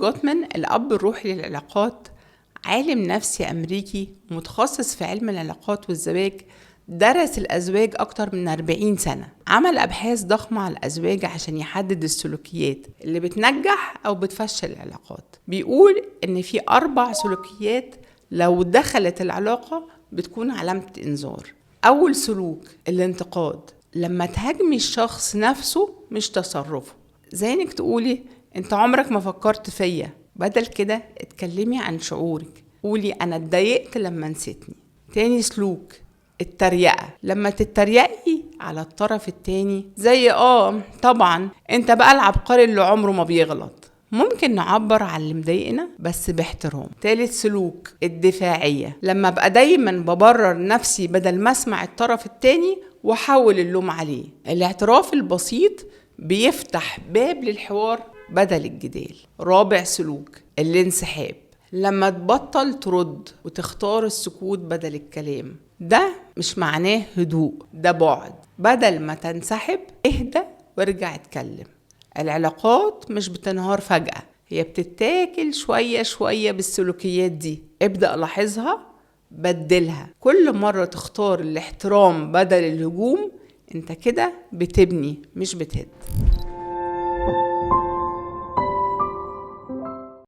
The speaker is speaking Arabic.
جوتمان الأب الروحي للعلاقات عالم نفسي أمريكي متخصص في علم العلاقات والزواج، درس الأزواج أكتر من 40 سنة. عمل أبحاث ضخمة على الأزواج عشان يحدد السلوكيات اللي بتنجح أو بتفشل العلاقات. بيقول إن في 4 سلوكيات لو دخلت العلاقة بتكون علامة إنذار. أول سلوك الانتقاد، لما تهاجمي الشخص نفسه مش تصرفه، زي إنك تقولي أنت عمرك ما فكرت فيا، بدل كده اتكلمي عن شعورك، قولي أنا اتضايقت لما نسيتني. تاني سلوك التريقة، لما تتريقي على الطرف التاني زي طبعا انت بقى العبقري اللي عمره ما بيغلط. ممكن نعبر عن اللي مضايقنا بس باحترام. تالت سلوك الدفاعية، لما بقى دايما ببرر نفسي بدل ما اسمع الطرف التاني واحول اللوم عليه. الاعتراف البسيط بيفتح باب للحوار بدل الجدال. رابع سلوك الانسحاب، لما تبطل ترد وتختار السكوت بدل الكلام. ده مش معناه هدوء، ده بعد. بدل ما تنسحب اهدى وارجع اتكلم. العلاقات مش بتنهار فجأة، هي بتتاكل شوية شوية بالسلوكيات دي. ابدأ لاحظها، بدلها. كل مرة تختار الاحترام بدل الهجوم انت كده بتبني مش بتهد.